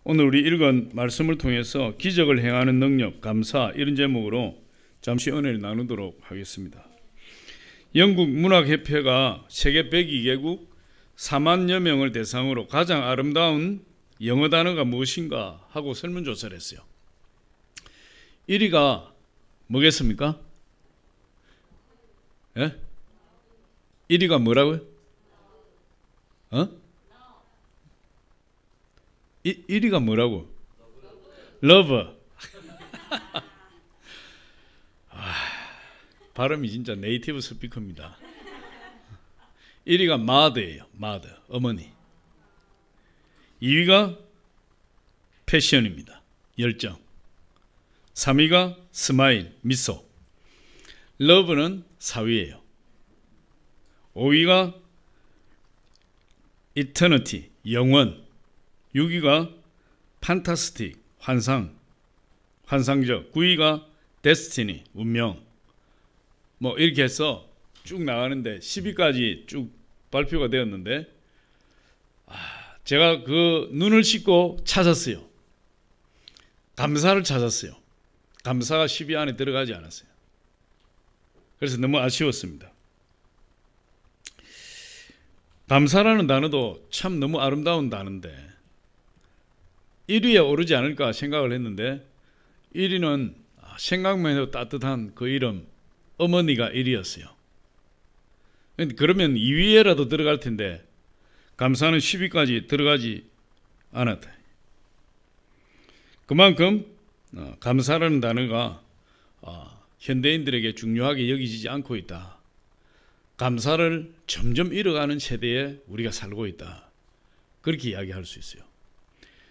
오늘 우리 읽은 말씀을 통해서 기적을 행하는 능력, 감사 이런 제목으로 잠시 은혜를 나누도록 하겠습니다. 영국 문학협회가 세계 102개국 4만여 명을 대상으로 가장 아름다운 영어 단어가 무엇인가 하고 설문조사를 했어요. 1위가 뭐겠습니까? 예? 1위가 뭐라고요? 1위가 뭐라고? 러브. 발음이 진짜 네이티브 스피커입니다. 1위가 mother예요. mother, 어머니. 2위가 패션입니다. 열정. 3위가 스마일, 미소. 러브는 4위예요. 5위가 eternity, 영원. 6위가 판타스틱, 환상적. 9위가 데스티니, 운명. 뭐 이렇게 해서 쭉 나가는데 10위까지 쭉 발표가 되었는데 제가 그 눈을 씻고 찾았어요. 감사를 찾았어요. 감사가 10위 안에 들어가지 않았어요. 그래서 너무 아쉬웠습니다. 감사라는 단어도 참 너무 아름다운 단어인데 1위에 오르지 않을까 생각을 했는데 1위는 생각만 해도 따뜻한 그 이름 어머니가 1위였어요. 그러면 2위에라도 들어갈 텐데 감사는 10위까지 들어가지 않았다. 그만큼 감사라는 단어가 현대인들에게 중요하게 여기지지 않고 있다. 감사를 점점 잃어가는 세대에 우리가 살고 있다. 그렇게 이야기할 수 있어요.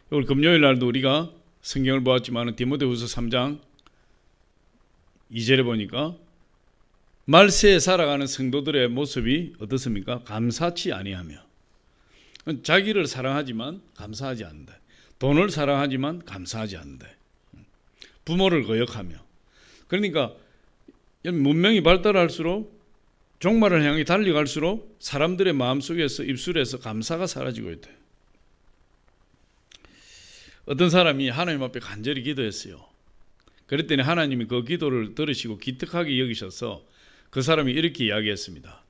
오늘 금요일 날도 우리가 성경을 보았지만 디모데후서 3장 2절에 보니까 말세에 살아가는 성도들의 모습이 어떻습니까? 감사치 아니하며. 자기를 사랑하지만 감사하지 않는다. 돈을 사랑하지만 감사하지 않는다. 부모를 거역하며. 그러니까 문명이 발달할수록 종말을 향해 달려갈수록 사람들의 마음속에서 입술에서 감사가 사라지고 있다. 어떤 사람이 하나님 앞에 간절히 기도했어요. 그랬더니 하나님이 그 기도를 들으시고 기특하게 여기셔서 그 사람이 이렇게 이야기했습니다.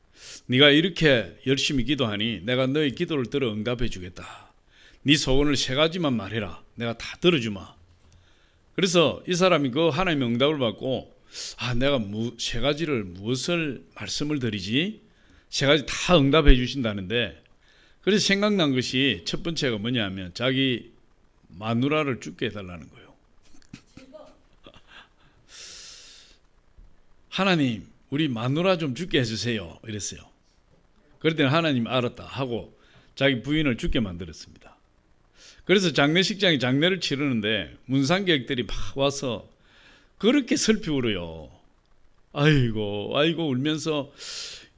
네가 이렇게 열심히 기도하니 내가 너의 기도를 들어 응답해 주겠다. 네 소원을 3가지만 말해라. 내가 다 들어주마. 그래서 이 사람이 그 하나님의 응답을 받고 내가 3가지를 무엇을 말씀을 드리지? 3가지 다 응답해 주신다는데 그래서 생각난 것이 첫 번째가 뭐냐면 자기 마누라를 죽게 해달라는 거예요. 하나님 우리 마누라 좀 죽게 해주세요 이랬어요. 그랬더니 하나님 알았다 하고 자기 부인을 죽게 만들었습니다. 그래서 장례식장에 장례를 치르는데 문상객들이 막 와서 그렇게 슬피 울어요. 아이고 울면서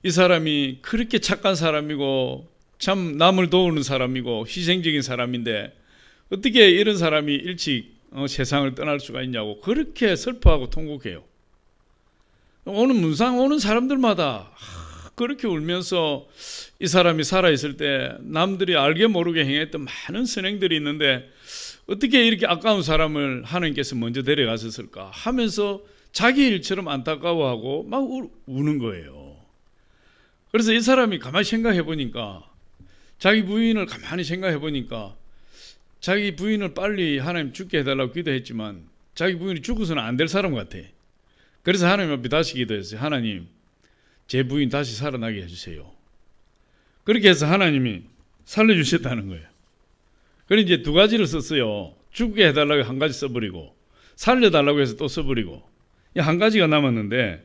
이 사람이 그렇게 착한 사람이고 참 남을 도우는 사람이고 희생적인 사람인데 어떻게 이런 사람이 일찍 세상을 떠날 수가 있냐고 그렇게 슬퍼하고 통곡해요. 문상 오는 사람들마다 그렇게 울면서 이 사람이 살아있을 때 남들이 알게 모르게 행했던 많은 선행들이 있는데 어떻게 이렇게 아까운 사람을 하나님께서 먼저 데려가셨을까 하면서 자기 일처럼 안타까워하고 막 우는 거예요. 그래서 이 사람이 가만히 생각해 보니까 자기 부인을 가만히 생각해 보니까 자기 부인을 빨리 하나님 죽게 해달라고 기도했지만 자기 부인이 죽어서는 안 될 사람 같아. 그래서 하나님 앞에 다시 기도했어요. 하나님 제 부인 다시 살아나게 해주세요. 그렇게 해서 하나님이 살려주셨다는 거예요. 그래서 이제 2가지를 썼어요. 죽게 해달라고 1가지 써버리고 살려달라고 해서 또 써버리고 1가지가 남았는데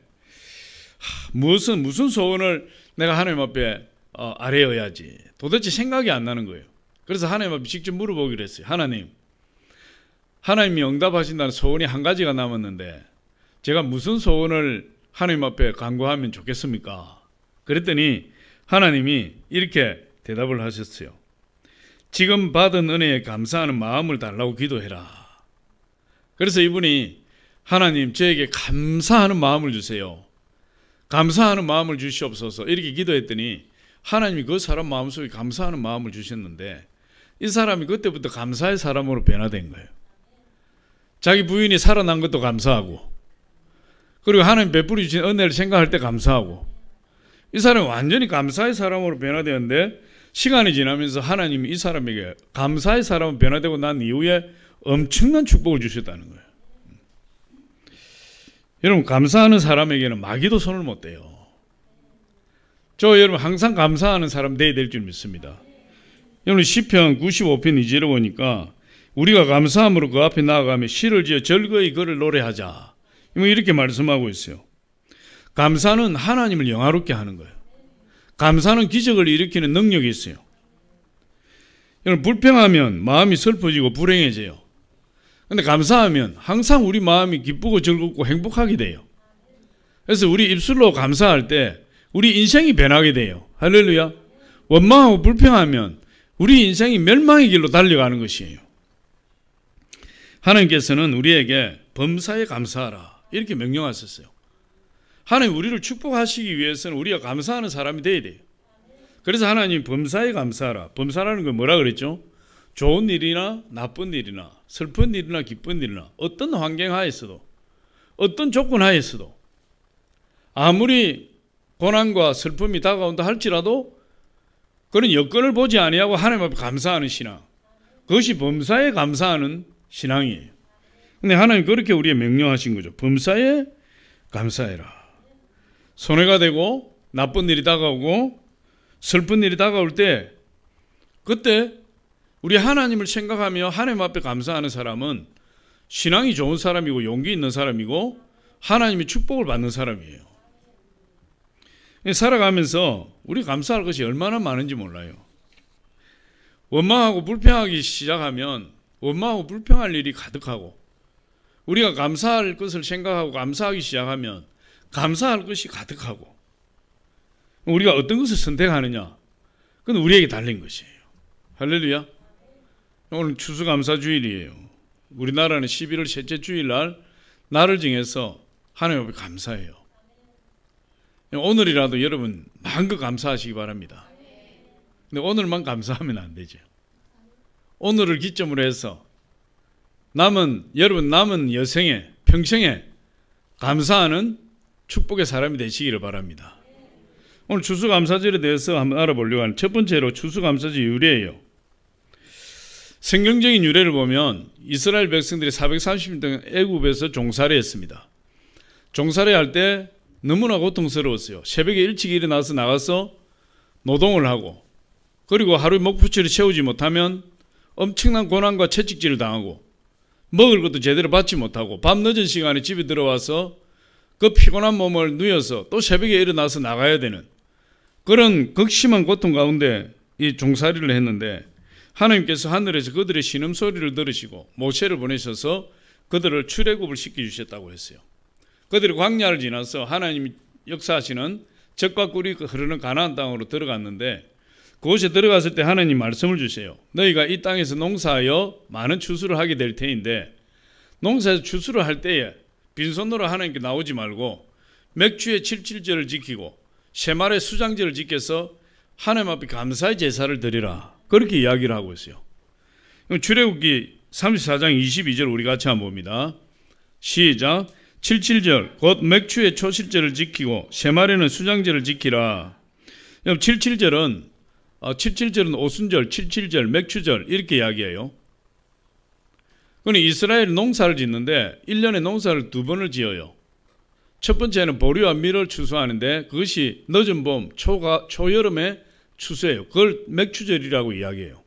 무슨 소원을 내가 하나님 앞에 아뢰어야지 도대체 생각이 안 나는 거예요. 그래서 하나님 앞에 직접 물어보기로 했어요. 하나님이 응답하신다는 소원이 1가지가 남았는데 제가 무슨 소원을 하나님 앞에 간구하면 좋겠습니까? 그랬더니 하나님이 이렇게 대답을 하셨어요. 지금 받은 은혜에 감사하는 마음을 달라고 기도해라. 그래서 이분이 하나님 저에게 감사하는 마음을 주세요. 감사하는 마음을 주시옵소서 이렇게 기도했더니 하나님이 그 사람 마음속에 감사하는 마음을 주셨는데 이 사람이 그때부터 감사의 사람으로 변화된 거예요. 자기 부인이 살아난 것도 감사하고, 그리고 하나님 베풀이 주신 은혜를 생각할 때 감사하고, 이 사람이 완전히 감사의 사람으로 변화되었는데, 시간이 지나면서 하나님이 이 사람에게 감사의 사람으로 변화되고 난 이후에 엄청난 축복을 주셨다는 거예요. 여러분, 감사하는 사람에게는 마귀도 손을 못 대요. 저 여러분 항상 감사하는 사람 돼야 될 줄 믿습니다. 여러분, 시편 95편 2절에 보니까 우리가 감사함으로 그 앞에 나아가며 시를 지어 즐거이 그를 노래하자, 이렇게 말씀하고 있어요. 감사는 하나님을 영화롭게 하는 거예요. 감사는 기적을 일으키는 능력이 있어요. 여러분, 불평하면 마음이 슬퍼지고 불행해져요. 근데 감사하면 항상 우리 마음이 기쁘고 즐겁고 행복하게 돼요. 그래서 우리 입술로 감사할 때 우리 인생이 변하게 돼요. 할렐루야. 원망하고 불평하면 우리 인생이 멸망의 길로 달려가는 것이에요. 하나님께서는 우리에게 범사에 감사하라, 이렇게 명령하셨어요. 하나님 우리를 축복하시기 위해서는 우리가 감사하는 사람이 돼야 돼요. 그래서 하나님 범사에 감사하라. 범사라는 건 뭐라 그랬죠? 좋은 일이나 나쁜 일이나 슬픈 일이나 기쁜 일이나 어떤 환경 하에서도, 어떤 조건 하에서도, 아무리 고난과 슬픔이 다가온다 할지라도 그런 여건을 보지 아니하고 하나님 앞에 감사하는 신앙, 그것이 범사에 감사하는 신앙이에요. 근데 하나님 그렇게 우리에게 명령하신 거죠. 범사에 감사해라. 손해가 되고 나쁜 일이 다가오고 슬픈 일이 다가올 때, 그때 우리 하나님을 생각하며 하나님 앞에 감사하는 사람은 신앙이 좋은 사람이고 용기 있는 사람이고 하나님의 축복을 받는 사람이에요. 살아가면서 우리 감사할 것이 얼마나 많은지 몰라요. 원망하고 불평하기 시작하면 원망하고 불평할 일이 가득하고, 우리가 감사할 것을 생각하고 감사하기 시작하면 감사할 것이 가득하고, 우리가 어떤 것을 선택하느냐, 그건 우리에게 달린 것이에요. 할렐루야. 오늘 추수감사주일이에요. 우리나라는 11월 셋째 주일날 날을 정해서 하나님 앞에 감사해요. 오늘이라도 여러분 마음껏 감사하시기 바랍니다. 근데 오늘만 감사하면 안 되죠. 오늘을 기점으로 해서 여러분 남은 여생에, 평생에 감사하는 축복의 사람이 되시기를 바랍니다. 오늘 추수감사절에 대해서 한번 알아보려고 하는 첫 번째로 추수감사절 유래예요. 성경적인 유래를 보면 이스라엘 백성들이 430년 동안 애굽에서 종살이 했습니다. 종살이 할 때 너무나 고통스러웠어요. 새벽에 일찍 일어나서 나가서 노동을 하고, 그리고 하루에 목표치를 채우지 못하면 엄청난 고난과 채찍질을 당하고, 먹을 것도 제대로 받지 못하고, 밤 늦은 시간에 집에 들어와서 그 피곤한 몸을 누워서 또 새벽에 일어나서 나가야 되는 그런 극심한 고통 가운데 이 종살이를 했는데, 하나님께서 하늘에서 그들의 신음소리를 들으시고 모세를 보내셔서 그들을 출애굽을 시켜주셨다고 했어요. 그들이 광야를 지나서 하나님이 역사하시는 젖과 꿀이 흐르는 가나안 땅으로 들어갔는데, 그곳에 들어갔을 때 하나님 말씀을 주세요. 너희가 이 땅에서 농사하여 많은 추수를 하게 될 테인데, 농사에서 추수를 할 때에 빈손으로 하나님께 나오지 말고 맥주의 77절을 지키고 새말의 수장절을 지켜서 하나님 앞에 감사의 제사를 드리라, 그렇게 이야기를 하고 있어요. 출애굽기 34장 22절 우리 같이 한번 봅니다. 시작. 77절 곧 맥주의 초실절을 지키고 새말에는 수장절을 지키라. 77절은 오순절, 77절, 맥주절 이렇게 이야기해요. 그러니 이스라엘 농사를 짓는데 1년에 농사를 두 번을 지어요. 첫 번째는 보리와 밀을 추수하는데 그것이 늦은 봄, 초여름에 추수해요. 그걸 맥추절이라고 이야기해요.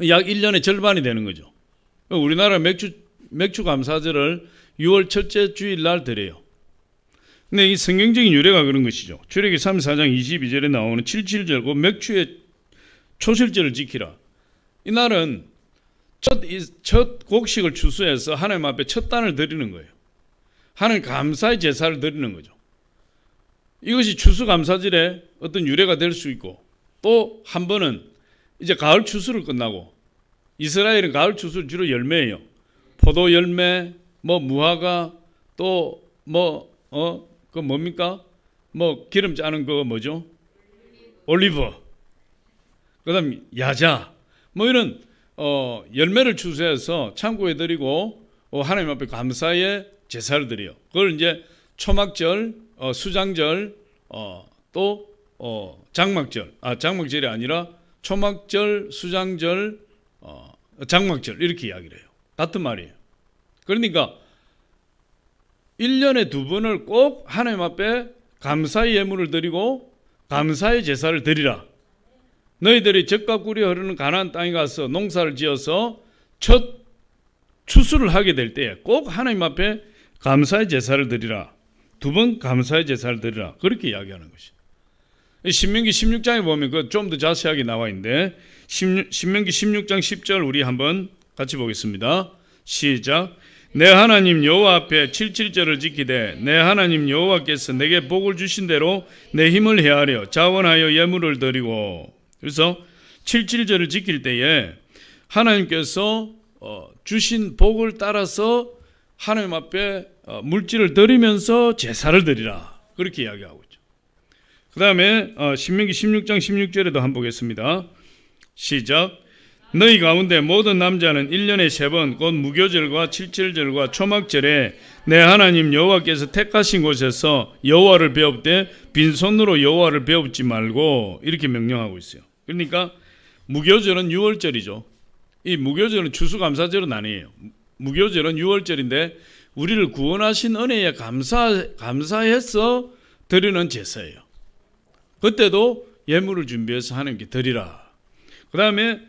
약 1년의 절반이 되는 거죠. 우리나라 맥주 감사절을 6월 첫째 주일 날 드려요. 근데 이 성경적인 유래가 그런 것이죠. 출애굽기 34장 22절에 나오는 77절 그 맥주의 초실절을 지키라. 이날은 첫 곡식을 추수해서 하나님 앞에 첫 단을 드리는 거예요. 하나님 감사의 제사를 드리는 거죠. 이것이 추수감사절의 어떤 유래가 될 수 있고, 또 한 번은 이제 가을 추수를 끝나고, 이스라엘은 가을 추수를 주로 열매예요. 포도 열매, 무화과, 또 그 뭡니까? 기름 짜는 거 뭐죠? 올리브. 그다음 야자. 뭐 이런 열매를 추수해서 창고에 드리고 하나님 앞에 감사의 제사를 드려요. 그걸 이제 초막절, 수장절, 또 장막절, 장막절이 아니라 초막절, 수장절, 장막절 이렇게 이야기를 해요. 같은 말이에요. 그러니까 1년에 2번을 꼭 하나님 앞에 감사의 예물을 드리고 감사의 제사를 드리라. 너희들이 젖과 꿀이 흐르는 가나안 땅에 가서 농사를 지어서 첫 추수를 하게 될 때에 꼭 하나님 앞에 감사의 제사를 드리라. 2번 감사의 제사를 드리라. 그렇게 이야기하는 것이죠. 신명기 16장에 보면 그 좀 더 자세하게 나와 있는데 신명기 16장 10절 우리 한번 같이 보겠습니다. 시작. 내 하나님 여호와 앞에 77절을 지키되 내 하나님 여호와께서 내게 복을 주신 대로 내 힘을 헤아려 자원하여 예물을 드리고. 그래서 77절을 지킬 때에 하나님께서 주신 복을 따라서 하나님 앞에 물질을 드리면서 제사를 드리라. 그렇게 이야기하고 있죠. 그 다음에 신명기 16장 16절에도 한번 보겠습니다. 시작. 너희 가운데 모든 남자는 1년에 3번 곧 무교절과 칠칠절과 초막절에 내 하나님 여호와께서 택하신 곳에서 여호와를 배웁되 빈손으로 여호와를 배웁지 말고 이렇게 명령하고 있어요. 그러니까 무교절은 6월절이죠. 이 무교절은 추수감사절은 아니에요. 무교절은 6월절인데 우리를 구원하신 은혜에 감사해서 드리는 제사예요. 그때도 예물을 준비해서 하나님께 드리라. 그 다음에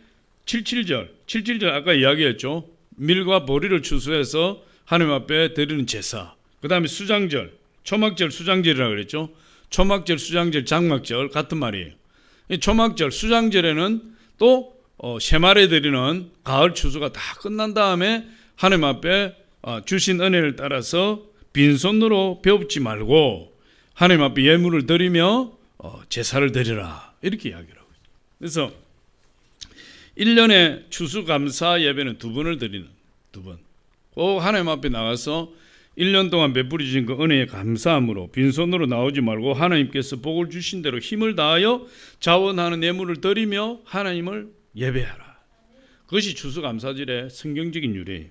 77절 아까 이야기했죠. 밀과 보리를 추수해서 하나님 앞에 드리는 제사. 그 다음에 수장절, 초막절, 수장절이라고 그랬죠. 초막절, 수장절, 장막절 같은 말이에요. 이 초막절, 수장절에는 또 새말에 드리는 가을 추수가 다 끝난 다음에 하나님 앞에 주신 은혜를 따라서 빈손으로 배웁지 말고 하나님 앞에 예물을 드리며 제사를 드리라. 이렇게 이야기를 하고 있어요. 그래서 1년에 추수감사 예배는 2번을 드리는 2번. 꼭 하나님 앞에 나가서 1년 동안 베풀어 주신 그 은혜에 감사함으로 빈손으로 나오지 말고 하나님께서 복을 주신 대로 힘을 다하여 자원하는 예물을 드리며 하나님을 예배하라. 그것이 추수감사절의 성경적인 유래예요.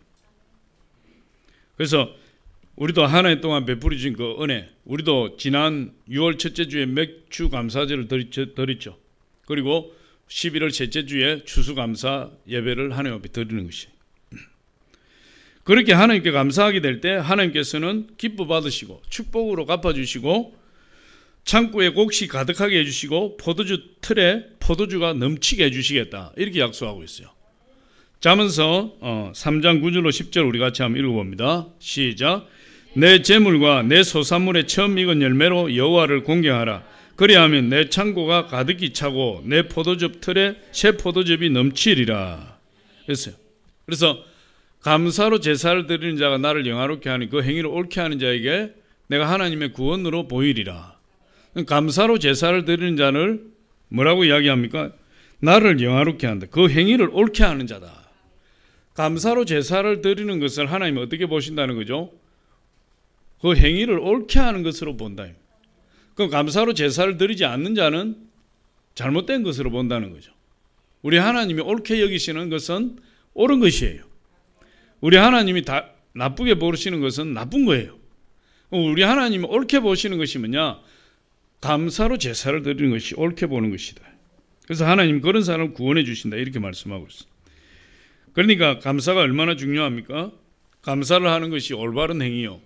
그래서 우리도 한 해 동안 베풀어 주신 그 은혜, 우리도 지난 6월 첫째 주에 맥주 감사절을 드렸죠. 그리고 11월 셋째 주에 추수감사 예배를 하나님 앞에 드리는 것이에요. 그렇게 하나님께 감사하게 될 때 하나님께서는 기뻐 받으시고 축복으로 갚아주시고 창고에 곡식 가득하게 해주시고 포도주 틀에 포도주가 넘치게 해주시겠다. 이렇게 약속하고 있어요. 잠언서 3장 9절로 10절 우리 같이 한번 읽어봅니다. 시작. 내 재물과 내 소산물의 처음 익은 열매로 여호와를 공경하라. 그리하면 내 창고가 가득히 차고 내 포도즙 틀에 새 포도즙이 넘치리라. 그랬어요. 그래서 감사로 제사를 드리는 자가 나를 영화롭게 하니 그 행위를 옳게 하는 자에게 내가 하나님의 구원으로 보이리라. 감사로 제사를 드리는 자를 뭐라고 이야기합니까? 나를 영화롭게 한다. 그 행위를 옳게 하는 자다. 감사로 제사를 드리는 것을 하나님이 어떻게 보신다는 거죠? 그 행위를 옳게 하는 것으로 본다. 그럼 감사로 제사를 드리지 않는 자는 잘못된 것으로 본다는 거죠. 우리 하나님이 옳게 여기시는 것은 옳은 것이에요. 우리 하나님이 다 나쁘게 보시는 것은 나쁜 거예요. 우리 하나님이 옳게 보시는 것이 뭐냐? 감사로 제사를 드리는 것이 옳게 보는 것이다. 그래서 하나님 그런 사람을 구원해 주신다. 이렇게 말씀하고 있어요. 그러니까 감사가 얼마나 중요합니까? 감사를 하는 것이 올바른 행위요.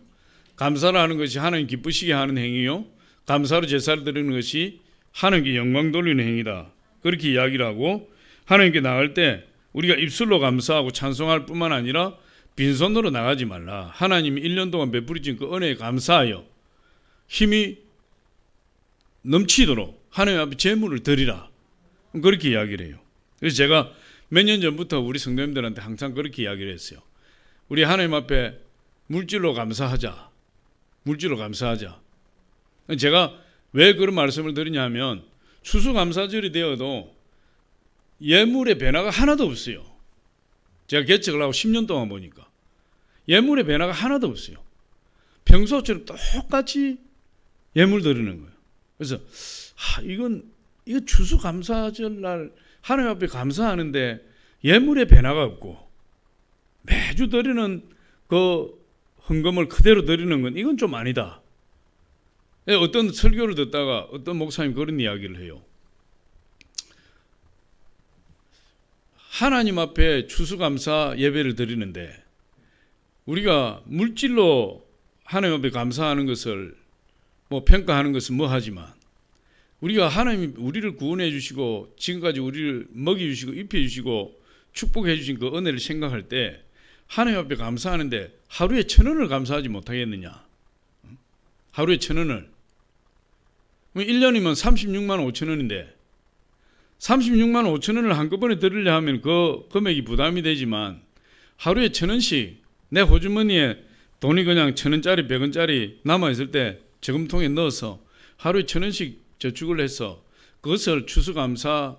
감사를 하는 것이 하나님 기쁘시게 하는 행위요. 감사로 제사를 드리는 것이 하나님께 영광 돌리는 행위다. 그렇게 이야기를 하고 하나님께 나갈 때 우리가 입술로 감사하고 찬송할 뿐만 아니라 빈손으로 나가지 말라. 하나님이 1년 동안 베풀어 주신 그 은혜에 감사하여 힘이 넘치도록 하나님 앞에 제물을 드리라. 그렇게 이야기를 해요. 그래서 제가 몇 년 전부터 우리 성도님들한테 항상 그렇게 이야기를 했어요. 우리 하나님 앞에 물질로 감사하자. 물질로 감사하자. 제가 왜 그런 말씀을 드리냐면 추수감사절이 되어도 예물의 변화가 하나도 없어요. 제가 개척을 하고 10년 동안 보니까 예물의 변화가 하나도 없어요. 평소처럼 똑같이 예물 드리는 거예요. 그래서 이거 추수감사절 날 하나님 앞에 감사하는데 예물의 변화가 없고 매주 드리는 그 헌금을 그대로 드리는 건 이건 좀 아니다. 어떤 설교를 듣다가 어떤 목사님 그런 이야기를 해요. 하나님 앞에 추수감사 예배를 드리는데 우리가 물질로 하나님 앞에 감사하는 것을 뭐 평가하는 것은 뭐 하지만 우리가 하나님이 우리를 구원해 주시고 지금까지 우리를 먹여 주시고 입혀 주시고 축복해 주신 그 은혜를 생각할 때 하나님 앞에 감사하는데 하루에 1,000원을 감사하지 못하겠느냐? 하루에 1,000원을 1년이면 36만 5천 원인데 36만 5천 원을 한꺼번에 드리려 하면 그 금액이 부담이 되지만 하루에 1,000원씩 내 호주머니에 돈이 그냥 1,000원짜리 100원짜리 남아있을 때 저금통에 넣어서 하루에 1,000원씩 저축을 해서 그것을 추수감사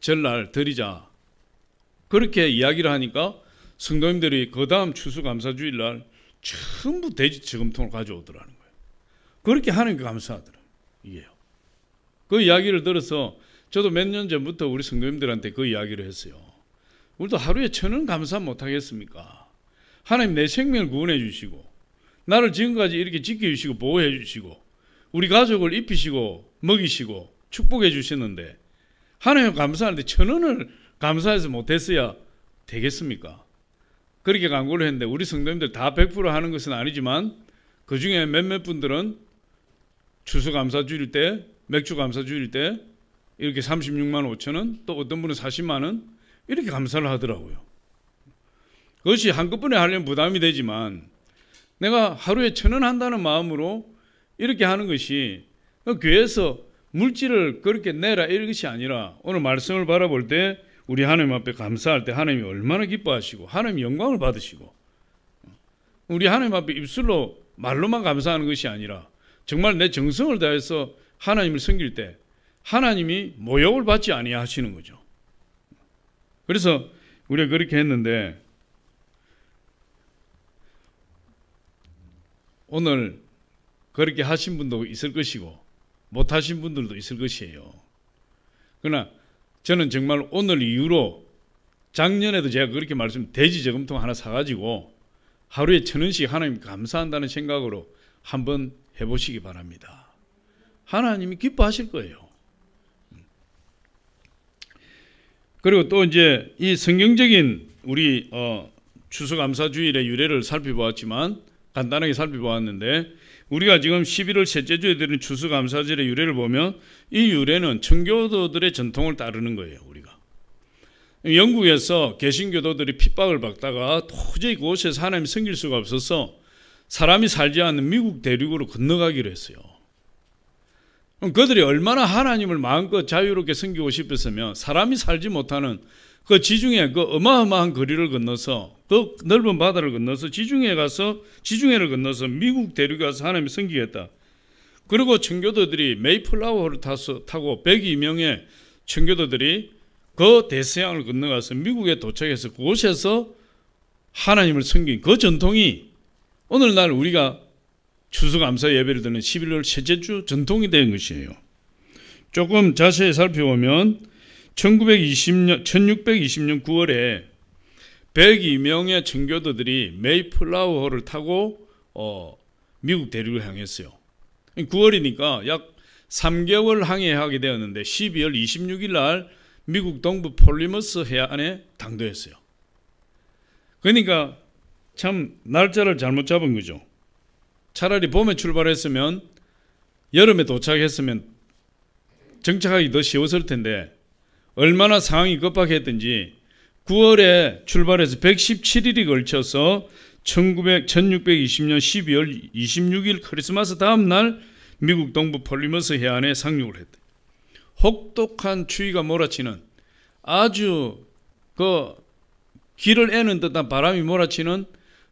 전날 드리자. 그렇게 이야기를 하니까 성도님들이 그 다음 추수감사주일날 전부 돼지 저금통을 가져오더라는 거예요. 그렇게 하나님께 감사하더라고요. 이게요. 그 이야기를 들어서 저도 몇 년 전부터 우리 성도님들한테 그 이야기를 했어요. 우리도 하루에 1,000원 감사 못하겠습니까? 하나님 내 생명을 구원해 주시고 나를 지금까지 이렇게 지켜주시고 보호해 주시고 우리 가족을 입히시고 먹이시고 축복해 주셨는데 하나님 감사하는데 1,000원을 감사해서 못했어야 되겠습니까? 그렇게 강구를 했는데 우리 성도님들 다 100% 하는 것은 아니지만 그 중에 몇몇 분들은 추수감사주일 때 맥주감사주일 때 이렇게 36만 5천 원 또 어떤 분은 40만 원 이렇게 감사를 하더라고요. 그것이 한꺼번에 하려면 부담이 되지만 내가 하루에 1,000원 한다는 마음으로 이렇게 하는 것이 교회에서 물질을 그렇게 내라 이런 것이 아니라 오늘 말씀을 바라볼 때 우리 하나님 앞에 감사할 때 하나님이 얼마나 기뻐하시고 하나님 영광을 받으시고 우리 하나님 앞에 입술로 말로만 감사하는 것이 아니라 정말 내 정성을 다해서 하나님을 섬길 때 하나님이 모욕을 받지 아니하시는 거죠. 그래서 우리가 그렇게 했는데 오늘 그렇게 하신 분도 있을 것이고 못하신 분들도 있을 것이에요. 그러나 저는 정말 오늘 이후로 작년에도 제가 그렇게 돼지 저금통 하나 사가지고 하루에 1,000원씩 하나님 감사한다는 생각으로 한번 해보시기 바랍니다. 하나님이 기뻐하실 거예요. 그리고 또 이제 이 성경적인 우리 추수감사주일의 유래를 살펴보았지만 간단하게 살펴보았는데 우리가 지금 11월 셋째 주에 드리는 추수감사절의 유래를 보면 이 유래는 청교도들의 전통을 따르는 거예요. 우리가 영국에서 개신교도들이 핍박을 받다가 도저히 그곳에서 하나님 섬길 수가 없어서 사람이 살지 않는 미국 대륙으로 건너가기로 했어요. 그럼 그들이 얼마나 하나님을 마음껏 자유롭게 섬기고 싶었으면 사람이 살지 못하는 그 지중해 그 어마어마한 거리를 건너서 그 넓은 바다를 건너서 지중해를 건너서 미국 대륙에 가서 하나님을 섬기겠다. 그리고 청교도들이 메이플라워를 타고 102명의 청교도들이 그 대서양을 건너가서 미국에 도착해서 그곳에서 하나님을 섬긴 그 전통이 오늘날 우리가 추수감사 예배를 드리는 11월 셋째 주 전통이 된 것이에요. 조금 자세히 살펴보면 1620년 9월에 102명의 청교도들이 메이플라워호를 타고 미국 대륙을 향했어요. 9월이니까 약 3개월 항해하게 되었는데 12월 26일 날 미국 동부 폴리머스 해안에 당도했어요. 그러니까 참 날짜를 잘못 잡은 거죠. 차라리 봄에 출발했으면 여름에 도착했으면 정착하기 더 쉬웠을 텐데 얼마나 상황이 급박했든지 9월에 출발해서 117일이 걸쳐서 1620년 12월 26일 크리스마스 다음 날 미국 동부 폴리머스 해안에 상륙을 했다. 혹독한 추위가 몰아치는 아주 그 길을 애는 듯한 바람이 몰아치는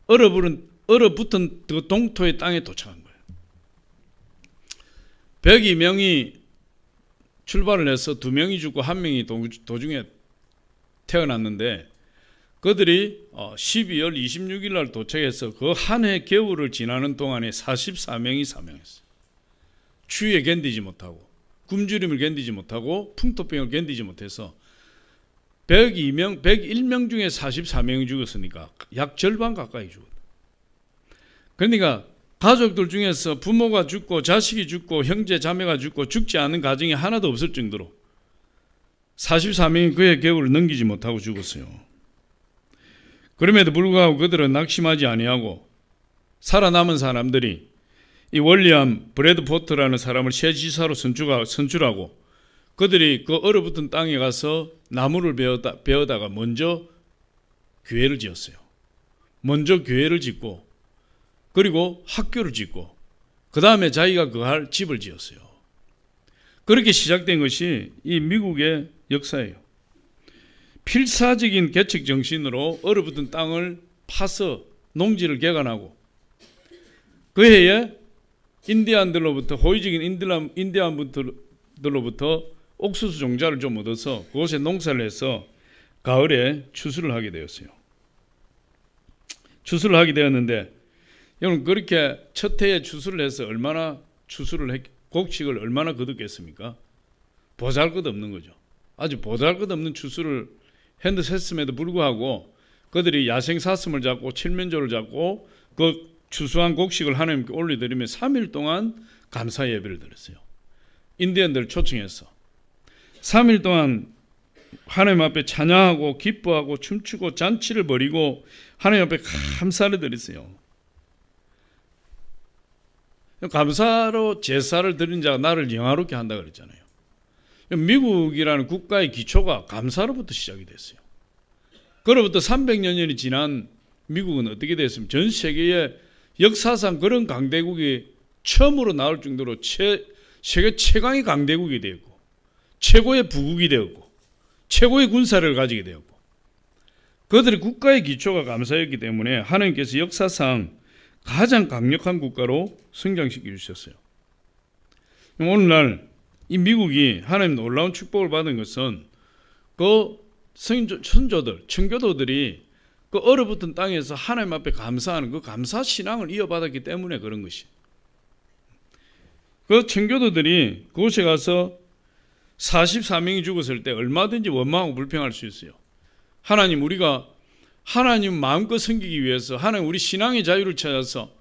얼어붙은 그 동토의 땅에 도착한 거예요. 102명이 출발을 해서 2명이 죽고 1명이 도중에 태어났는데 그들이 12월 26일 날 도착해서 그 한 해 겨울을 지나는 동안에 44명이 사망했어요. 추위에 견디지 못하고 굶주림을 견디지 못하고 풍토병을 견디지 못해서 101명 중에 44명이 죽었으니까 약 절반 가까이 죽었다. 그러니까 가족들 중에서 부모가 죽고 자식이 죽고 형제 자매가 죽고 죽지 않은 가정이 하나도 없을 정도로 44명이 그의 겨울을 넘기지 못하고 죽었어요. 그럼에도 불구하고 그들은 낙심하지 아니하고 살아남은 사람들이 이 월리엄 브래드포트라는 사람을 새 지사로 선출하고 그들이 그 얼어붙은 땅에 가서 나무를 베어다가 먼저 교회를 지었어요. 먼저 교회를 짓고 그리고 학교를 짓고 그 다음에 자기가 거할 집을 지었어요. 그렇게 시작된 것이 이 미국의 역사예요. 필사적인 개척 정신으로 얼어붙은 땅을 파서 농지를 개간하고 그 해에 인디안들로부터 호의적인 인디안들로부터 옥수수 종자를 좀 얻어서 그곳에 농사를 해서 가을에 추수를 하게 되었어요. 추수를 하게 되었는데 여러분 그렇게 첫 해에 추수를 해서 얼마나 곡식을 얼마나 거뒀겠습니까? 보잘것없는 거죠. 아주 보잘것없는 추수를 했음에도 불구하고 그들이 야생사슴을 잡고 칠면조를 잡고 그 추수한 곡식을 하나님께 올려드리며 3일 동안 감사 예배를 드렸어요. 인디언들을 초청해서 3일 동안 하나님 앞에 찬양하고 기뻐하고 춤추고 잔치를 벌이고 하나님 앞에 감사를 드렸어요. 감사로 제사를 드린 자가 나를 영화롭게 한다 그랬잖아요. 미국이라는 국가의 기초가 감사로부터 시작이 됐어요. 그로부터 300년이 지난 미국은 어떻게 됐습니까? 전 세계의 역사상 그런 강대국이 처음으로 나올 정도로 세계 최강의 강대국이 되었고 최고의 부국이 되었고 최고의 군사를 가지게 되었고 그들의 국가의 기초가 감사였기 때문에 하나님께서 역사상 가장 강력한 국가로 성장시켜 주셨어요. 오늘날 이 미국이 하나님 놀라운 축복을 받은 것은 그 선조들, 청교도들이 그 얼어붙은 땅에서 하나님 앞에 감사하는 그 감사 신앙을 이어받았기 때문에 그런 것이. 그 청교도들이 그곳에 가서 44명이 죽었을 때 얼마든지 원망하고 불평할 수 있어요. 하나님, 우리가 하나님 마음껏 섬기기 위해서 하나님 우리 신앙의 자유를 찾아서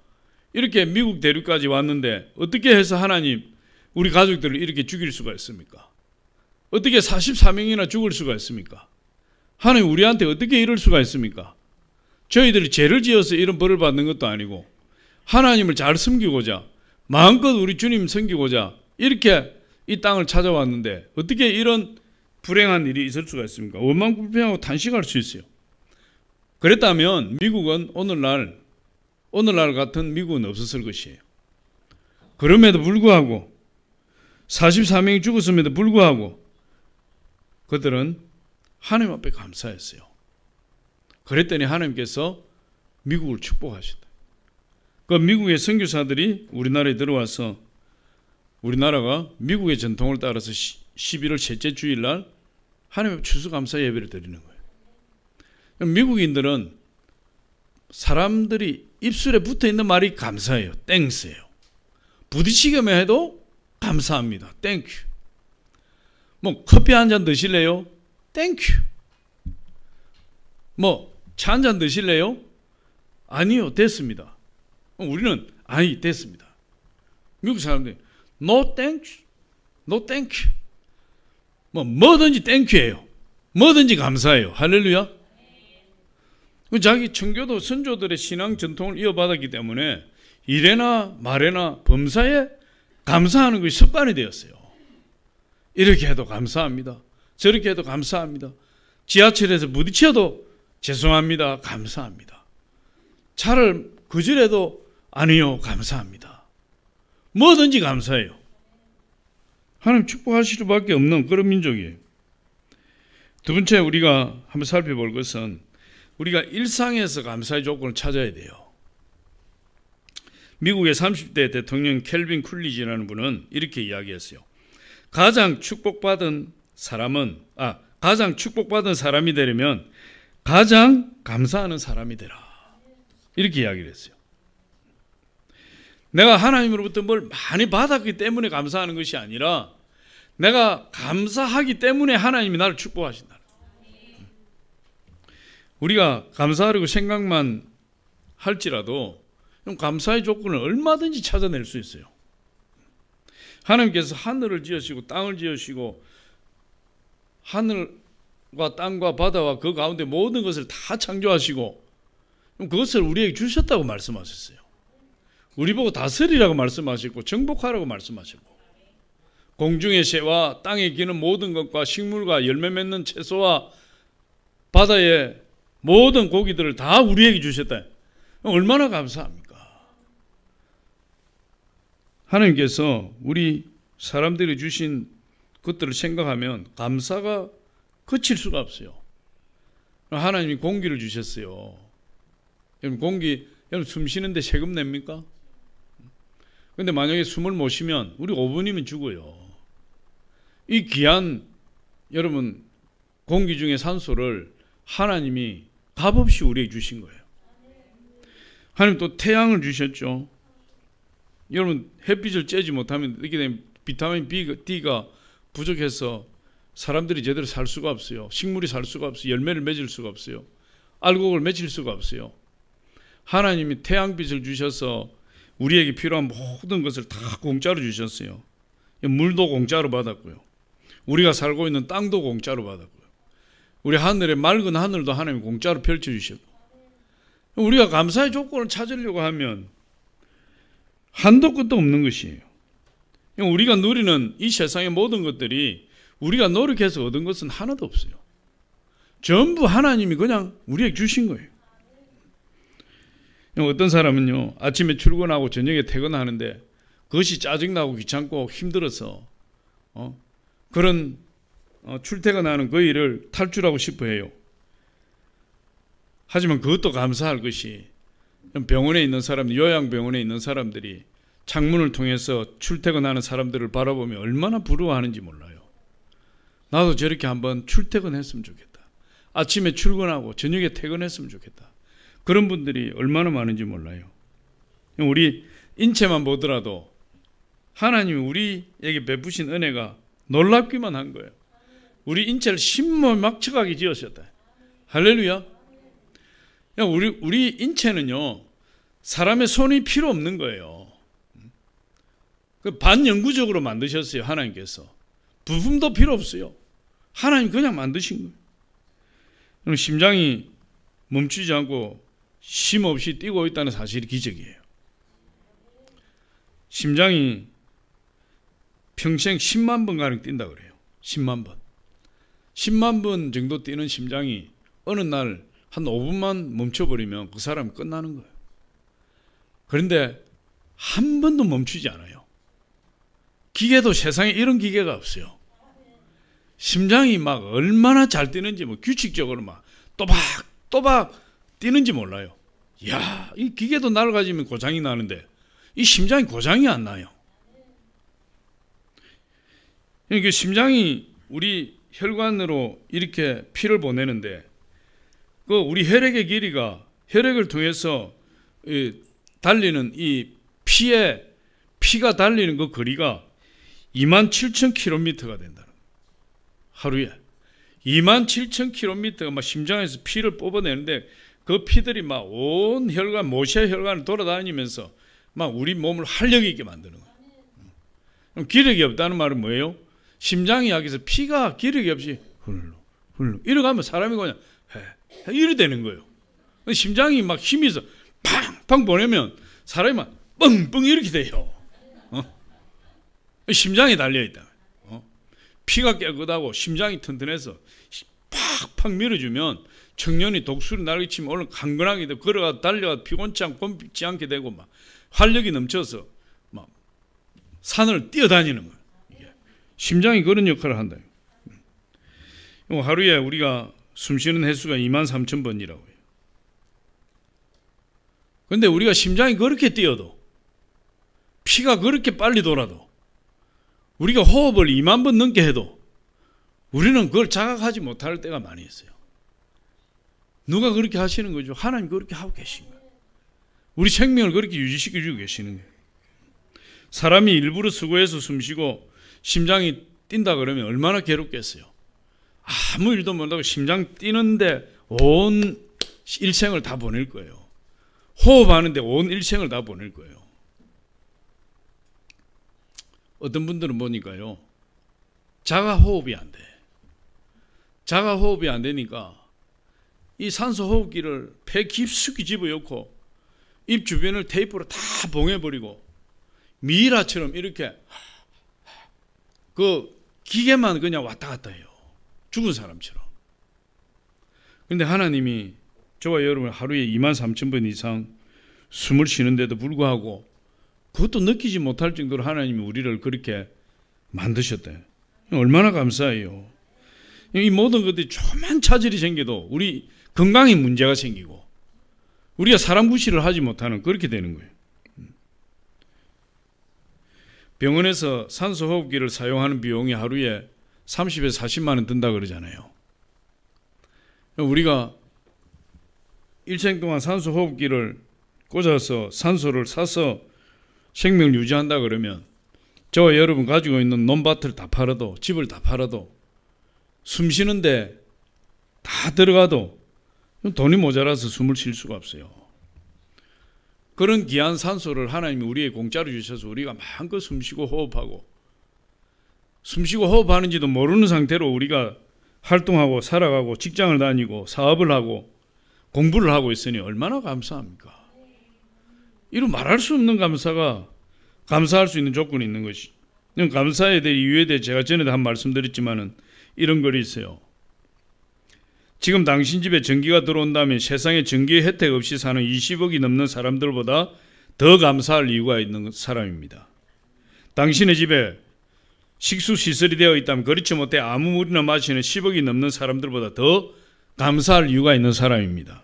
이렇게 미국 대륙까지 왔는데 어떻게 해서 하나님 우리 가족들을 이렇게 죽일 수가 있습니까? 어떻게 44명이나 죽을 수가 있습니까? 하나님 우리한테 어떻게 이럴 수가 있습니까? 저희들이 죄를 지어서 이런 벌을 받는 것도 아니고 하나님을 잘 섬기고자 마음껏 우리 주님 섬기고자 이렇게 이 땅을 찾아왔는데 어떻게 이런 불행한 일이 있을 수가 있습니까? 원망 불평하고 탄식할 수 있어요. 그랬다면 미국은 오늘날 같은 미국은 없었을 것이에요. 그럼에도 불구하고 44명이 죽었음에도 불구하고 그들은 하나님 앞에 감사했어요. 그랬더니 하나님께서 미국을 축복하셨다. 그 미국의 선교사들이 우리나라에 들어와서 우리나라가 미국의 전통을 따라서 11월 셋째 주일날 하나님 앞에 추수감사 예배를 드리는 거예요. 미국인들은 사람들이 입술에 붙어있는 말이 감사해요. 땡스예요. 부딪히기만 해도 감사합니다. 땡큐. 뭐 커피 한 잔 드실래요? 땡큐. 뭐 차 한 잔 드실래요? 아니요, 됐습니다. 우리는 아니, 됐습니다. 미국 사람들이 no thank you, no thank you. 뭐든지 땡큐예요. 뭐든지 감사해요. 할렐루야. 자기 청교도 선조들의 신앙 전통을 이어받았기 때문에 이래나 말에나 범사에 감사하는 것이 습관이 되었어요. 이렇게 해도 감사합니다. 저렇게 해도 감사합니다. 지하철에서 부딪혀도 죄송합니다. 감사합니다. 차를 거절해도 아니요. 감사합니다. 뭐든지 감사해요. 하나님 축복하실 수밖에 없는 그런 민족이에요. 두 번째 우리가 한번 살펴볼 것은 우리가 일상에서 감사의 조건을 찾아야 돼요. 미국의 30대 대통령 켈빈 쿨리지라는 분은 이렇게 이야기했어요. 가장 축복받은 사람이 되려면 가장 감사하는 사람이 되라. 이렇게 이야기를 했어요. 내가 하나님으로부터 뭘 많이 받았기 때문에 감사하는 것이 아니라 내가 감사하기 때문에 하나님이 나를 축복하신다. 우리가 감사하려고 생각만 할지라도 감사의 조건을 얼마든지 찾아낼 수 있어요. 하나님께서 하늘을 지으시고 땅을 지으시고 하늘과 땅과 바다와 그 가운데 모든 것을 다 창조하시고 그것을 우리에게 주셨다고 말씀하셨어요. 우리 보고 다스리라고 말씀하셨고 정복하라고 말씀하셨고 공중의 새와 땅에 기는 모든 것과 식물과 열매 맺는 채소와 바다의 모든 고기들을 다 우리에게 주셨다. 얼마나 감사합니까? 하나님께서 우리 사람들이 주신 것들을 생각하면 감사가 그칠 수가 없어요. 하나님이 공기를 주셨어요. 여러분 여러분 숨 쉬는데 세금 냅니까? 근데 만약에 숨을 못 쉬면 우리 5분이면 죽어요. 이 귀한 여러분 공기 중에 산소를 하나님이 값없이 우리에게 주신 거예요. 하나님 또 태양을 주셨죠. 여러분 햇빛을 쬐지 못하면 이렇게 되면 비타민 D가 부족해서 사람들이 제대로 살 수가 없어요. 식물이 살 수가 없어요. 열매를 맺을 수가 없어요. 알곡을 맺을 수가 없어요. 하나님이 태양빛을 주셔서 우리에게 필요한 모든 것을 다 공짜로 주셨어요. 물도 공짜로 받았고요. 우리가 살고 있는 땅도 공짜로 받았고요. 우리 하늘의 맑은 하늘도 하나님이 공짜로 펼쳐주셨고 우리가 감사의 조건을 찾으려고 하면 한도 끝도 없는 것이에요. 우리가 누리는 이 세상의 모든 것들이 우리가 노력해서 얻은 것은 하나도 없어요. 전부 하나님이 그냥 우리에게 주신 거예요. 어떤 사람은요 아침에 출근하고 저녁에 퇴근하는데 그것이 짜증나고 귀찮고 힘들어서 그런 출퇴근하는 그 일을 탈출하고 싶어 해요. 하지만 그것도 감사할 것이 병원에 있는 사람들, 요양병원에 있는 사람들이 창문을 통해서 출퇴근하는 사람들을 바라보며 얼마나 부러워하는지 몰라요. 나도 저렇게 한번 출퇴근했으면 좋겠다. 아침에 출근하고 저녁에 퇴근했으면 좋겠다. 그런 분들이 얼마나 많은지 몰라요. 우리 인체만 보더라도 하나님이 우리에게 베푸신 은혜가 놀랍기만 한 거예요. 우리 인체를 신모막측하게 지으셨다. 할렐루야. 우리 인체는요 사람의 손이 필요 없는 거예요. 반영구적으로 만드셨어요. 하나님께서 부품도 필요 없어요. 하나님 그냥 만드신 거예요. 심장이 멈추지 않고 쉼 없이 뛰고 있다는 사실이 기적이에요. 심장이 평생 10만 번 가량 뛴다 그래요. 10만 번. 10만 번 정도 뛰는 심장이 어느 날 한 5분만 멈춰버리면 그 사람은 끝나는 거예요. 그런데 한 번도 멈추지 않아요. 기계도 세상에 이런 기계가 없어요. 심장이 막 얼마나 잘 뛰는지 규칙적으로 막 또박 뛰는지 몰라요. 이야, 이 기계도 낡아지면 고장이 나는데 이 심장이 고장이 안 나요. 그러니까 심장이 우리 혈관으로 이렇게 피를 보내는데 그 우리 혈액의 길이가 혈액을 통해서 달리는 이 피가 달리는 그 거리가 27,000km가 된다는 거예요. 하루에 27,000km가 막 심장에서 피를 뽑아내는데 그 피들이 막 온 혈관, 모세 혈관을 돌아다니면서 막 우리 몸을 활력 있게 만드는 거예요. 그럼 기력이 없다는 말은 뭐예요? 심장이 약해서 피가 기력이 없이 흘러 이러가면 사람이 그냥 이래 되는 거예요. 심장이 막 힘이 있어 팡팡 보내면 사람이 막 뻥뻥 이렇게 돼요. 심장이 달려있다. 피가 깨끗하고 심장이 튼튼해서 팍팍 밀어주면 청년이 독수리 날개치면 얼른 강건하게 되고 걸어가 달려가 피곤치 않고 곤지 않게 되고 막 활력이 넘쳐서 막 산을 뛰어다니는 거예요. 이게. 심장이 그런 역할을 한다. 하루에 우리가 숨쉬는 횟수가 23,000번이라고 해요. 그런데 우리가 심장이 그렇게 뛰어도 피가 그렇게 빨리 돌아도 우리가 호흡을 2만 번 넘게 해도 우리는 그걸 자각하지 못할 때가 많이 있어요. 누가 그렇게 하시는 거죠? 하나님 그렇게 하고 계신 거예요. 우리 생명을 그렇게 유지시켜주고 계시는 거예요. 사람이 일부러 수고해서 숨쉬고 심장이 뛴다 그러면 얼마나 괴롭겠어요. 아무 일도 못하고 심장 뛰는데 온 일생을 다 보낼 거예요. 호흡하는데 온 일생을 다 보낼 거예요. 어떤 분들은 보니까요, 자가호흡이 안 돼. 자가호흡이 안 되니까 이 산소호흡기를 폐 깊숙이 집어넣고 입 주변을 테이프로 다 봉해버리고 미이라처럼 이렇게 그 기계만 그냥 왔다 갔다 해요. 죽은 사람처럼. 그런데 하나님이 저와 여러분 하루에 23,000번 이상 숨을 쉬는데도 불구하고 그것도 느끼지 못할 정도로 하나님이 우리를 그렇게 만드셨대. 얼마나 감사해요. 이 모든 것들이 조그만 차질이 생겨도 우리 건강에 문제가 생기고 우리가 사람 구실을 하지 못하는 그렇게 되는 거예요. 병원에서 산소호흡기를 사용하는 비용이 하루에 30에서 40만 원 든다 그러잖아요. 우리가 일생 동안 산소호흡기를 꽂아서 산소를 사서 생명을 유지한다 그러면 저와 여러분 가지고 있는 논밭을 다 팔아도 집을 다 팔아도 숨 쉬는데 다 들어가도 돈이 모자라서 숨을 쉴 수가 없어요. 그런 귀한 산소를 하나님이 우리에게 공짜로 주셔서 우리가 마음껏 숨쉬고 호흡하고 숨쉬고 호흡하는지도 모르는 상태로 우리가 활동하고 살아가고 직장을 다니고 사업을 하고 공부를 하고 있으니 얼마나 감사합니까? 이런 말할 수 없는 감사가 감사할 수 있는 조건이 있는 것이. 감사에 대해 이유에 대해 제가 전에도 한 말씀드렸지만은 이런 글이 있어요. 지금 당신 집에 전기가 들어온다면 세상에 전기 혜택 없이 사는 20억이 넘는 사람들보다 더 감사할 이유가 있는 사람입니다. 당신의 집에 식수 시설이 되어 있다면 그렇지 못해 아무 물이나 마시는 10억이 넘는 사람들보다 더 감사할 이유가 있는 사람입니다.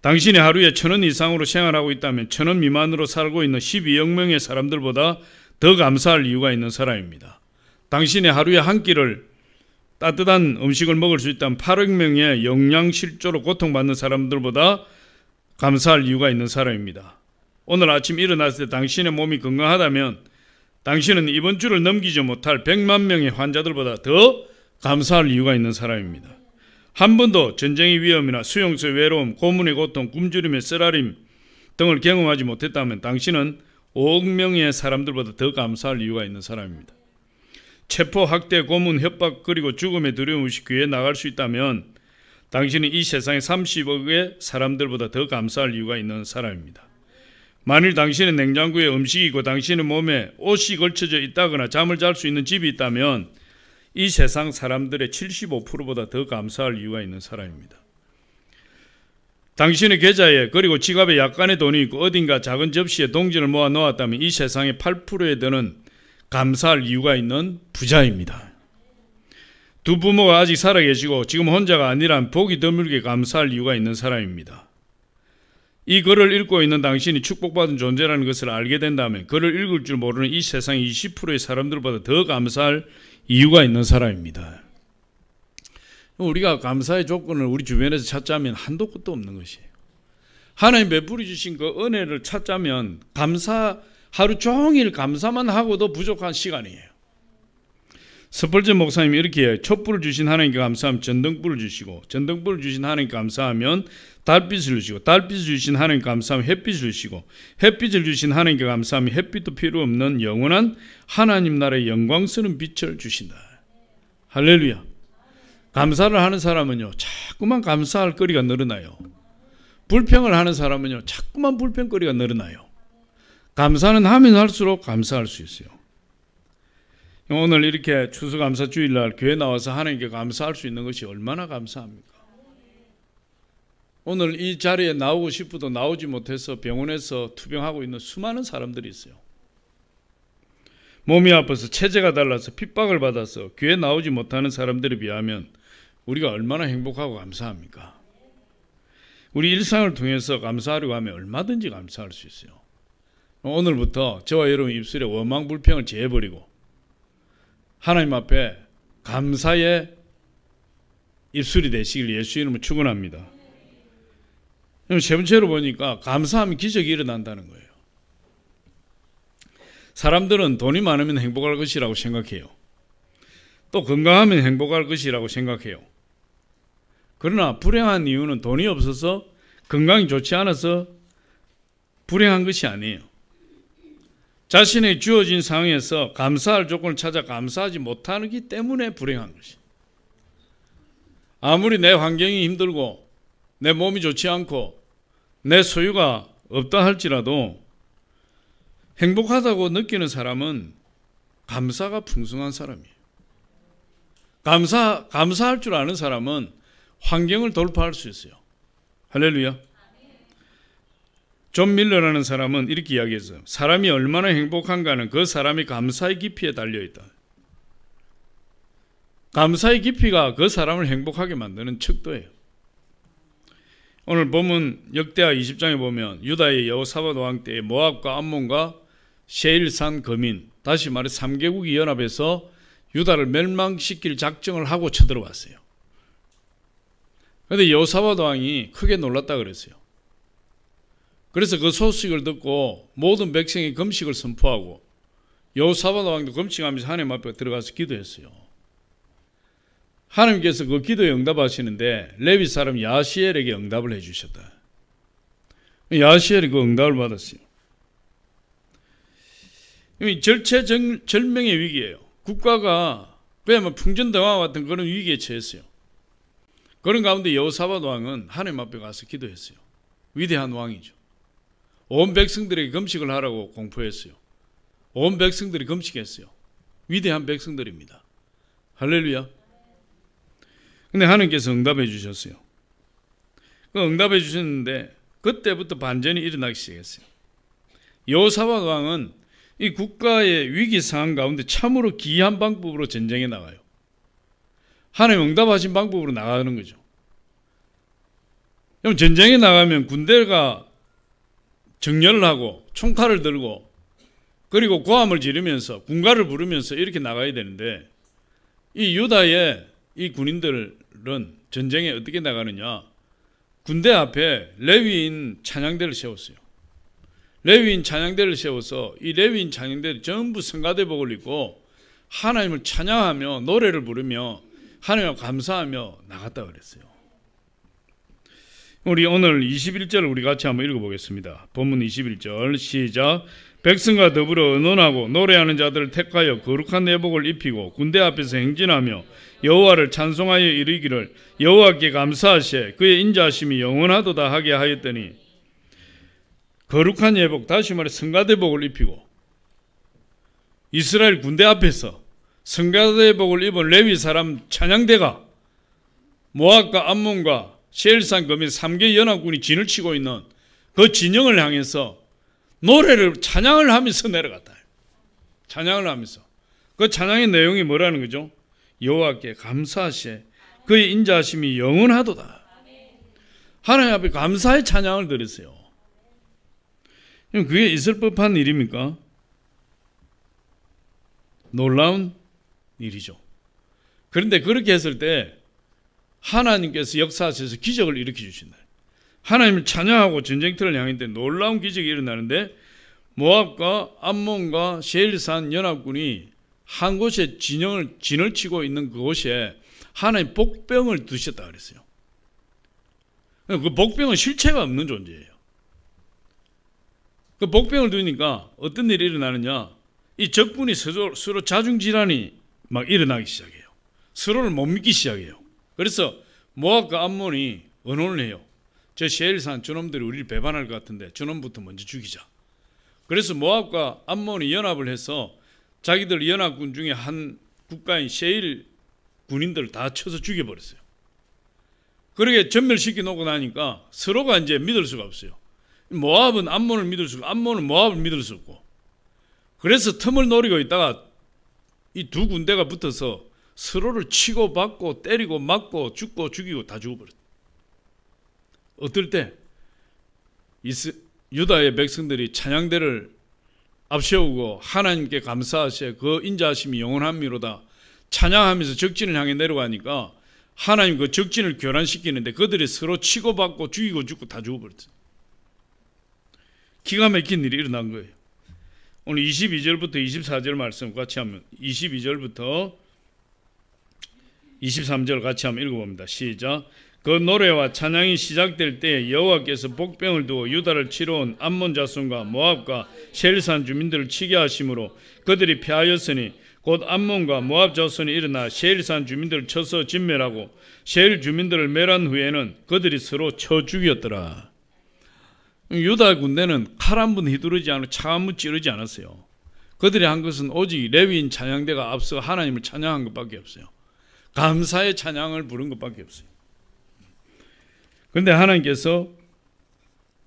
당신이 하루에 1,000원 이상으로 생활하고 있다면 1,000원 미만으로 살고 있는 12억 명의 사람들보다 더 감사할 이유가 있는 사람입니다. 당신이 하루에 한 끼를 따뜻한 음식을 먹을 수 있다면 8억 명의 영양실조로 고통받는 사람들보다 감사할 이유가 있는 사람입니다. 오늘 아침 일어났을 때 당신의 몸이 건강하다면 당신은 이번 주를 넘기지 못할 100만 명의 환자들보다 더 감사할 이유가 있는 사람입니다. 한 번도 전쟁의 위험이나 수용소의 외로움, 고문의 고통, 굶주림의 쓰라림 등을 경험하지 못했다면 당신은 5억 명의 사람들보다 더 감사할 이유가 있는 사람입니다. 체포, 학대, 고문, 협박 그리고 죽음의 두려움 없이 교회에 나갈 수 있다면 당신은 이 세상의 30억의 사람들보다 더 감사할 이유가 있는 사람입니다. 만일 당신의 냉장고에 음식이 있고 당신의 몸에 옷이 걸쳐져 있다거나 잠을 잘 수 있는 집이 있다면 이 세상 사람들의 75%보다 더 감사할 이유가 있는 사람입니다. 당신의 계좌에 그리고 지갑에 약간의 돈이 있고 어딘가 작은 접시에 동전을 모아 놓았다면 이 세상의 8%에 드는 감사할 이유가 있는 부자입니다. 두 부모가 아직 살아계시고 지금 혼자가 아니란 복이 드물게 감사할 이유가 있는 사람입니다. 이 글을 읽고 있는 당신이 축복받은 존재라는 것을 알게 된다면 글을 읽을 줄 모르는 이 세상의 20%의 사람들보다 더 감사할 이유가 있는 사람입니다. 우리가 감사의 조건을 우리 주변에서 찾자면 한도 끝도 없는 것이에요. 하나님 베풀어 주신 그 은혜를 찾자면 하루 종일 감사만 하고도 부족한 시간이에요. 스펄전 목사님이 이렇게 해요. 촛불을 주신 하나님께 감사하면 전등불을 주시고 전등불을 주신 하나님께 감사하면 달빛을 주시고 달빛을 주신 하나님께 감사하면 햇빛을 주시고 햇빛을 주신 하나님께 감사하면 햇빛도 필요 없는 영원한 하나님 나라의 영광스러운 빛을 주신다. 할렐루야. 감사를 하는 사람은요 자꾸만 감사할 거리가 늘어나요. 불평을 하는 사람은요 자꾸만 불평거리가 늘어나요. 감사는 하면 할수록 감사할 수 있어요. 오늘 이렇게 추수감사주일날 교회 나와서 하나님께 감사할 수 있는 것이 얼마나 감사합니까? 오늘 이 자리에 나오고 싶어도 나오지 못해서 병원에서 투병하고 있는 수많은 사람들이 있어요. 몸이 아파서 체제가 달라서 핍박을 받아서 교회 나오지 못하는 사람들에 비하면 우리가 얼마나 행복하고 감사합니까? 우리 일상을 통해서 감사하려고 하면 얼마든지 감사할 수 있어요. 오늘부터 저와 여러분 입술에 원망 불평을 제해버리고 하나님 앞에 감사의 입술이 되시길 예수 이름으로 축원합니다. 세 번째로 보니까 감사하면 기적이 일어난다는 거예요. 사람들은 돈이 많으면 행복할 것이라고 생각해요. 또 건강하면 행복할 것이라고 생각해요. 그러나 불행한 이유는 돈이 없어서, 건강이 좋지 않아서 불행한 것이 아니에요. 자신의 주어진 상황에서 감사할 조건을 찾아 감사하지 못하기 때문에 불행한 것이. 아무리 내 환경이 힘들고 내 몸이 좋지 않고 내 소유가 없다 할지라도 행복하다고 느끼는 사람은 감사가 풍성한 사람이에요. 감사할 줄 아는 사람은 환경을 돌파할 수 있어요. 할렐루야. 존 밀러라는 사람은 이렇게 이야기했어요. 사람이 얼마나 행복한가는 그 사람이 감사의 깊이에 달려있다. 감사의 깊이가 그 사람을 행복하게 만드는 척도예요. 오늘 본문 역대하 20장에 보면 유다의 여호사밧 왕 때에 모압과 암몬과 세일산 거민, 다시 말해 3개국이 연합해서 유다를 멸망시킬 작정을 하고 쳐들어왔어요. 그런데 여호사밧 왕이 크게 놀랐다 그랬어요. 그래서 그 소식을 듣고 모든 백성이 금식을 선포하고 여호사밧 왕도 금식하면서 하나님 앞에 들어가서 기도했어요. 하나님께서 그 기도에 응답하시는데 레위 사람 야시엘에게 응답을 해주셨다. 야시엘이 그 응답을 받았어요. 절체절명의 위기예요. 국가가 그야말로 풍전등화 같은 그런 위기에 처했어요. 그런 가운데 여호사밧 왕은 하나님 앞에 가서 기도했어요. 위대한 왕이죠. 온 백성들에게 금식을 하라고 공포했어요. 온 백성들이 금식했어요. 위대한 백성들입니다. 할렐루야. 근데 하나님께서 응답해 주셨어요. 그 응답해 주셨는데 그때부터 반전이 일어나기 시작했어요. 여호사밧 왕은 이 국가의 위기 상황 가운데 참으로 기이한 방법으로 전쟁에 나가요. 하나님 응답하신 방법으로 나가는 거죠. 그럼 전쟁에 나가면 군대가 정렬을 하고 총칼을 들고 그리고 고함을 지르면서 군가를 부르면서 이렇게 나가야 되는데 이 유다의 이 군인들은 전쟁에 어떻게 나가느냐, 군대 앞에 레위인 찬양대를 세웠어요. 레위인 찬양대를 세워서 이 레위인 찬양대를 전부 성가대복을 입고 하나님을 찬양하며 노래를 부르며 하나님을 감사하며 나갔다 그랬어요. 우리 오늘 21절을 우리 같이 한번 읽어보겠습니다. 본문 21절 시작. 백성과 더불어 의논하고 노래하는 자들을 택하여 거룩한 내복을 입히고 군대 앞에서 행진하며 여호와를 찬송하여 이르기를 여호와께 감사하시에 그의 인자하심이 영원하도다 하게 하였더니, 거룩한 예복, 다시 말해 성가대복을 입히고 이스라엘 군대 앞에서 성가대복을 입은 레위 사람 찬양대가 모압과 암몬과 세일산 거민 3개 연합군이 진을 치고 있는 그 진영을 향해서 노래를 찬양을 하면서 내려갔다. 찬양을 하면서. 그 찬양의 내용이 뭐라는 거죠? 여호와께 감사하시에 그의 인자하심이 영원하도다. 하나님 앞에 감사의 찬양을 드렸어요. 그게 있을 법한 일입니까? 놀라운 일이죠. 그런데 그렇게 했을 때 하나님께서 역사하셔서 기적을 일으켜 주신다. 하나님을 찬양하고 전쟁터를 향했는데 놀라운 기적이 일어나는데 모압과 암몬과 세일산 연합군이 한 곳에 진을 치고 있는 그곳에 하나님 복병을 두셨다 그랬어요. 그 복병은 실체가 없는 존재예요. 그 복병을 두니까 어떤 일이 일어나느냐, 이 적군이 서로 자중질환이 막 일어나기 시작해요. 서로를 못 믿기 시작해요. 그래서 모압과 암몬이 의논을 해요. 저 세일산 저놈들이 우리를 배반할 것 같은데 저놈부터 먼저 죽이자. 그래서 모압과 암몬이 연합을 해서 자기들 연합군 중에 한 국가인 세일 군인들을 다 쳐서 죽여버렸어요. 그렇게 전멸시켜 놓고 나니까 서로가 이제 믿을 수가 없어요. 모압은 암몬을 믿을 수 없고 암몬은 모압을 믿을 수 없고, 그래서 틈을 노리고 있다가 이 두 군대가 붙어서 서로를 치고 받고 때리고 맞고 죽고 죽이고 다 죽어버렸어요. 어떨 때 유다의 백성들이 찬양대를 앞세우고 하나님께 감사하시에 그 인자하심이 영원함이로다 찬양하면서 적진을 향해 내려가니까 하나님 그 적진을 교란시키는데 그들이 서로 치고받고 죽이고 죽고 다 죽어버렸어요. 기가 막힌 일이 일어난 거예요. 오늘 22절부터 24절 말씀 같이 하면 22절부터 23절 같이 한번 읽어봅니다. 시작. 그 노래와 찬양이 시작될 때 여호와께서 복병을 두어 유다를 치러 온 암몬 자손과 모압과 세일산 주민들을 치게 하심으로 그들이 패하였으니 곧 암몬과 모압 자손이 일어나 세일산 주민들을 쳐서 진멸하고 세일 주민들을 멸한 후에는 그들이 서로 쳐 죽였더라. 유다 군대는 칼 한 번 휘두르지 않고 차 한 번 찌르지 않았어요. 그들이 한 것은 오직 레위인 찬양대가 앞서 하나님을 찬양한 것밖에 없어요. 감사의 찬양을 부른 것밖에 없어요. 그런데 하나님께서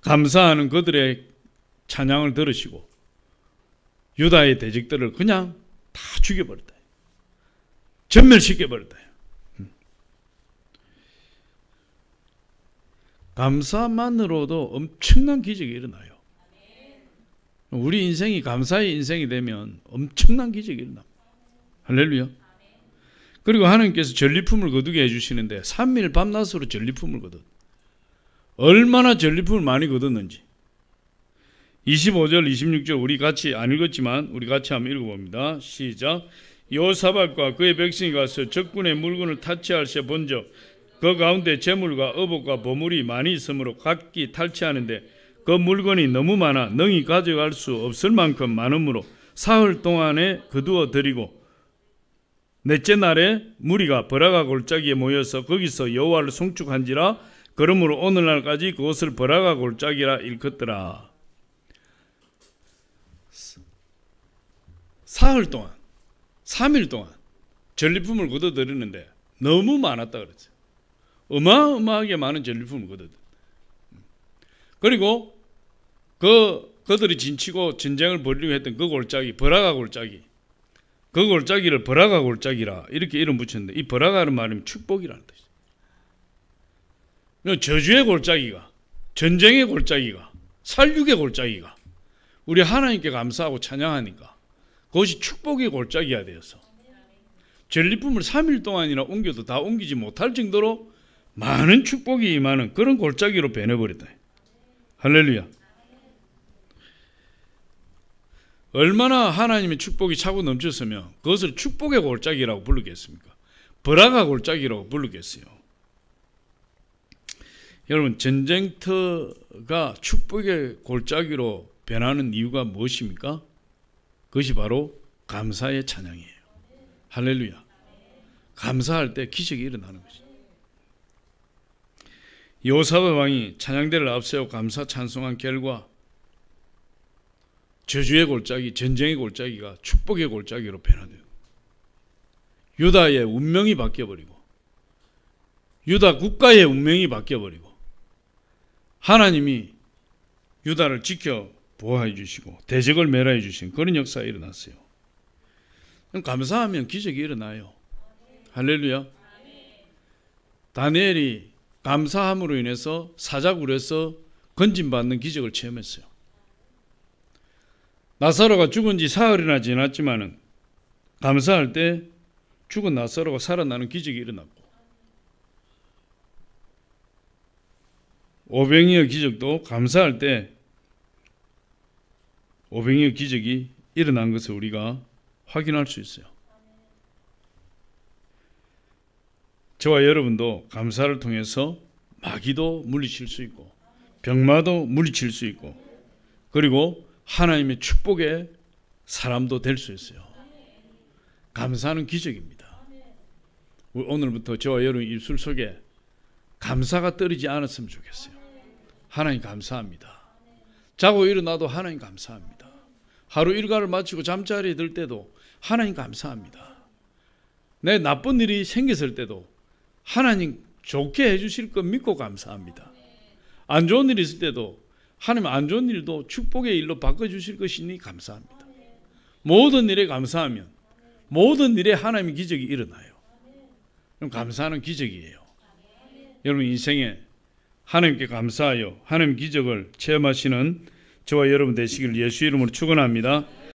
감사하는 그들의 찬양을 들으시고 유다의 대적들을 그냥 다 죽여버렸다. 전멸시켜버렸다. 감사만으로도 엄청난 기적이 일어나요. 우리 인생이 감사의 인생이 되면 엄청난 기적이 일어납니다. 할렐루야. 그리고 하나님께서 전리품을 거두게 해주시는데 3일 밤낮으로 전리품을 거뒀. 얼마나 전리품을 많이 거뒀는지. 25절 26절 우리 같이 안 읽었지만 우리 같이 한번 읽어봅니다. 시작. 여호사밧과 그의 백성이 가서 적군의 물건을 탈취할 새 본적 그 가운데 재물과 의복과 보물이 많이 있으므로 각기 탈취하는데 그 물건이 너무 많아 능히 가져갈 수 없을 만큼 많으므로 사흘 동안에 거두어 드리고 넷째 날에 무리가 버라가 골짜기에 모여서 거기서 여호와를 송축한지라. 그러므로 오늘날까지 그것을 버라가 골짜기라 일컫더라. 사흘 동안 3일 동안 전리품을 거둬들이는데 너무 많았다 그랬어요. 어마어마하게 많은 전리품을 거둬들였어요. 그리고 그들이 진치고 전쟁을 벌이려고 했던 그 골짜기 버라가 골짜기, 그 골짜기를 버라가 골짜기라 이렇게 이름 붙였는데 이 버라가는 말이면 축복이라는 뜻이에요. 저주의 골짜기가, 전쟁의 골짜기가, 살육의 골짜기가 우리 하나님께 감사하고 찬양하니까 그것이 축복의 골짜기가 되어서 전리품을 3일 동안이나 옮겨도 다 옮기지 못할 정도로 많은 축복이 임하는 그런 골짜기로 변해버렸다. 할렐루야. 얼마나 하나님의 축복이 차고 넘쳤으면 그것을 축복의 골짜기라고 부르겠습니까? 버라가 골짜기라고 부르겠어요. 여러분, 전쟁터가 축복의 골짜기로 변하는 이유가 무엇입니까? 그것이 바로 감사의 찬양이에요. 할렐루야. 감사할 때 기적이 일어나는 거죠. 여호사밧 왕이 찬양대를 앞세워 감사 찬송한 결과 저주의 골짜기, 전쟁의 골짜기가 축복의 골짜기로 변화돼요. 유다의 운명이 바뀌어버리고 유다 국가의 운명이 바뀌어버리고 하나님이 유다를 지켜 보호해 주시고 대적을 멸하여 주신 그런 역사가 일어났어요. 감사하면 기적이 일어나요. 할렐루야. 다니엘이 감사함으로 인해서 사자굴에서 건진받는 기적을 체험했어요. 나사로가 죽은 지 사흘이나 지났지만은 감사할 때 죽은 나사로가 살아나는 기적이 일어났고 오병이어 기적도 감사할 때 오병이어 기적이 일어난 것을 우리가 확인할 수 있어요. 저와 여러분도 감사를 통해서 마귀도 물리칠 수 있고 병마도 물리칠 수 있고 그리고 하나님의 축복의 사람도 될 수 있어요. 감사는 기적입니다. 오늘부터 저와 여러분 입술 속에 감사가 떨어지지 않았으면 좋겠어요. 하나님 감사합니다. 자고 일어나도 하나님 감사합니다. 하루 일과를 마치고 잠자리에 들 때도 하나님 감사합니다. 내 나쁜 일이 생겼을 때도 하나님 좋게 해주실 것 믿고 감사합니다. 안 좋은 일이 있을 때도 하나님 안 좋은 일도 축복의 일로 바꿔주실 것이니 감사합니다. 모든 일에 감사하면 모든 일에 하나님의 기적이 일어나요. 그럼 감사하는 기적이에요. 여러분 인생에 하나님께 감사하여 하나님 기적을 체험하시는 저와 여러분 되시길 예수 이름으로 축원합니다.